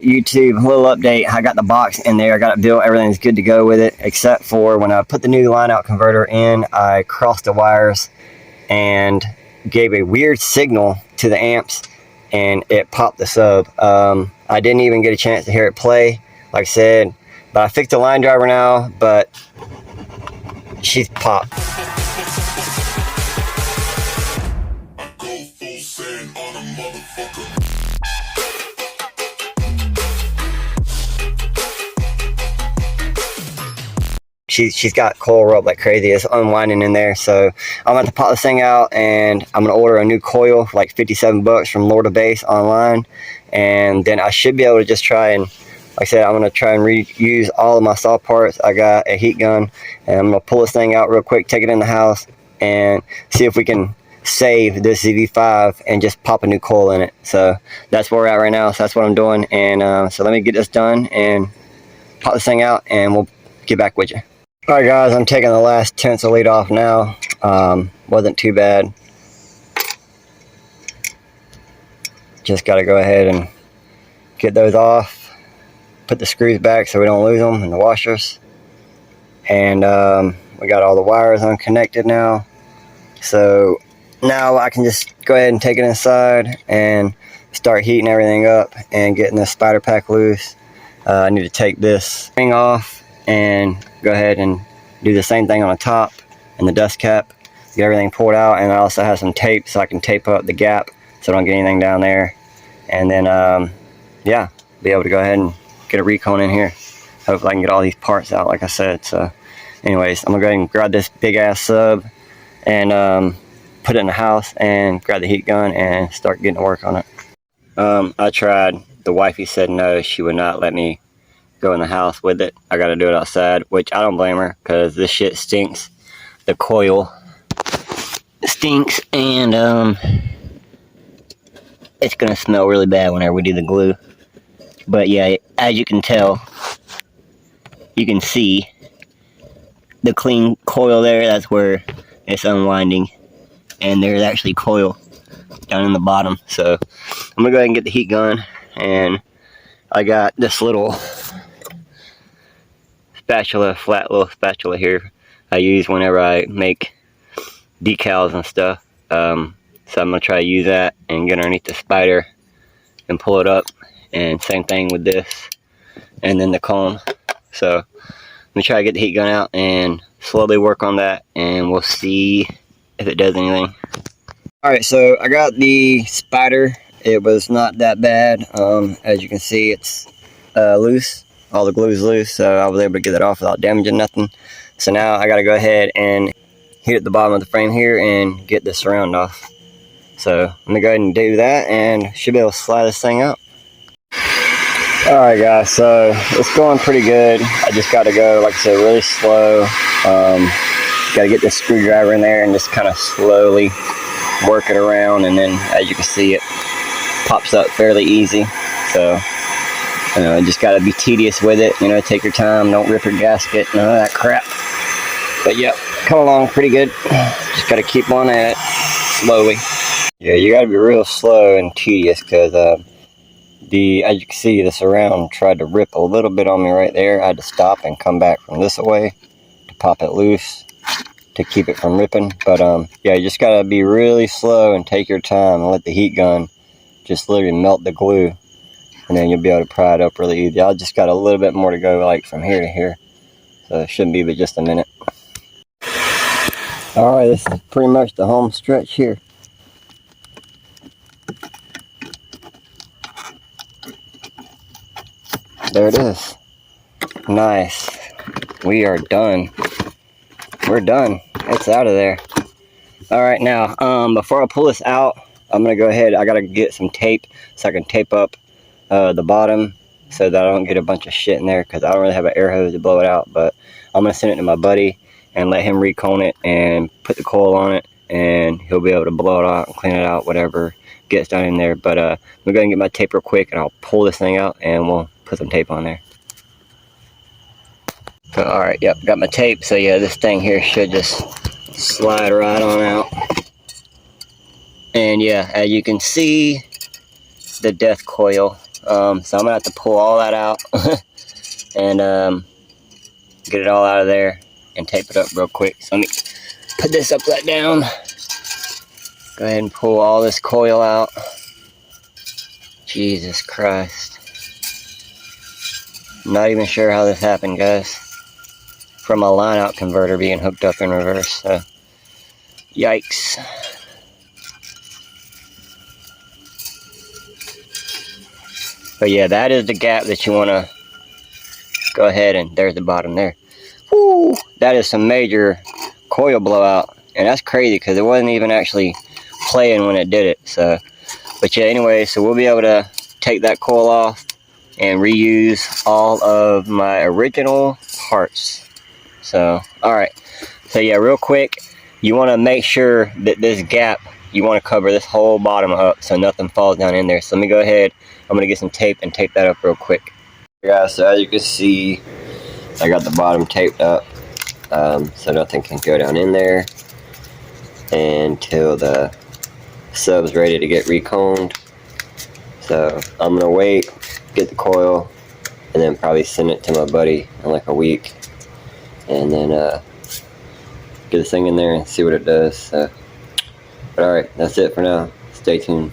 YouTube, little update. I got the box in there, I got it built, everything's good to go with it, except for when I put the new line out converter in, I crossed the wires and gave a weird signal to the amps and it popped the sub. I didn't even get a chance to hear it play, like I said, but I fixed the line driver now, but she's popped. She's got coil rub like crazy. It's unwinding in there, so I'm going to pop this thing out and I'm going to order a new coil for like 57 bucks from Lord of Bass online, and then I should be able to just try and, like I said, I'm going to try and reuse all of my saw parts. I got a heat gun and I'm going to pull this thing out real quick, take it in the house and see if we can save this ZV5 and just pop a new coil in it. So that's where we're at right now, so that's what I'm doing. And so let me get this done and pop this thing out and we'll get back with you. Alright guys, I'm taking the last tensile lead off now. Wasn't too bad. Just got to go ahead and get those off. Put the screws back so we don't lose them, and the washers. And we got all the wires unconnected now. So now I can just go ahead and take it inside and start heating everything up and getting the spider pack loose. I need to take this thing off and go ahead and do the same thing on the top and the dust cap, get everything pulled out, and I also have some tape so I can tape up the gap so I don't get anything down there, and then yeah, be able to go ahead and get a recone in here. Hopefully I can get all these parts out like I said. So anyways, I'm gonna go ahead and grab this big ass sub and put it in the house and grab the heat gun and start getting to work on it. I tried. The wifey said no, she would not let me go in the house with it. I gotta do it outside, which I don't blame her, because this shit stinks. The coil stinks, and it's gonna smell really bad whenever we do the glue. But yeah, as you can tell, you can see the clean coil there. That's where it's unwinding, and there's actually coil down in the bottom. So I'm gonna go ahead and get the heat gun, and I got this little spatula, flat little spatula here I use whenever I make decals and stuff. So I'm gonna try to use that and get underneath the spider and pull it up, and same thing with this and then the comb. So I'm gonna try to get the heat gun out and slowly work on that, and we'll see if it does anything. Alright, so I got the spider. It was not that bad. As you can see, it's loose. All the glue's loose, so I was able to get it off without damaging nothing. So now I gotta go ahead and hit at the bottom of the frame here and get the surround off. So I'm gonna go ahead and do that and should be able to slide this thing out. Alright guys, so it's going pretty good. I just gotta go, like I said, really slow. Gotta get the screwdriver in there and just kind of slowly work it around, and then as you can see, it pops up fairly easy. So just gotta be tedious with it, take your time, don't rip your gasket, none of that crap. But yep, come along pretty good. Just gotta keep on at it slowly. Yeah, you gotta be real slow and tedious, because as you can see, the surround tried to rip a little bit on me right there. I had to stop and come back from this away to pop it loose to keep it from ripping. But yeah, you just gotta be really slow and take your time and let the heat gun just literally melt the glue, and then you'll be able to pry it up really easy. I just got a little bit more to go, like from here to here, so it shouldn't be but just a minute. Alright, this is pretty much the home stretch here. There it is. Nice. We are done. We're done. It's out of there. Alright, now before I pull this out, I'm gonna go ahead, I gotta get some tape so I can tape up the bottom so that I don't get a bunch of shit in there, because I don't really have an air hose to blow it out. But I'm gonna send it to my buddy and let him recone it and put the coil on it, and he'll be able to blow it out and clean it out, whatever gets done in there. But I'm gonna go and get my tape real quick, and I'll pull this thing out and we'll put some tape on there. So alright, yep, got my tape. So yeah, this thing here should just slide right on out. And yeah, as you can see, the death coil So I'm gonna have to pull all that out and get it all out of there and tape it up real quick. So let me put this upside down. Go ahead and pull all this coil out. Jesus Christ. Not even sure how this happened, guys. From a line out converter being hooked up in reverse, so yikes. But yeah, that is the gap that you want to go ahead and there's the bottom there. Woo! That is some major coil blowout, and that's crazy because it wasn't even actually playing when it did it. So, but yeah, anyway, so we'll be able to take that coil off and reuse all of my original parts. So, all right. So yeah, real quick, you want to make sure that this gap, you want to cover this whole bottom up so nothing falls down in there. So let me go ahead. I'm gonna get some tape and tape that up real quick. Guys, so as you can see, I got the bottom taped up, so nothing can go down in there until the sub's ready to get reconed. So I'm gonna wait, get the coil, and then probably send it to my buddy in like a week, and then get this thing in there and see what it does. So, but all right, that's it for now. Stay tuned.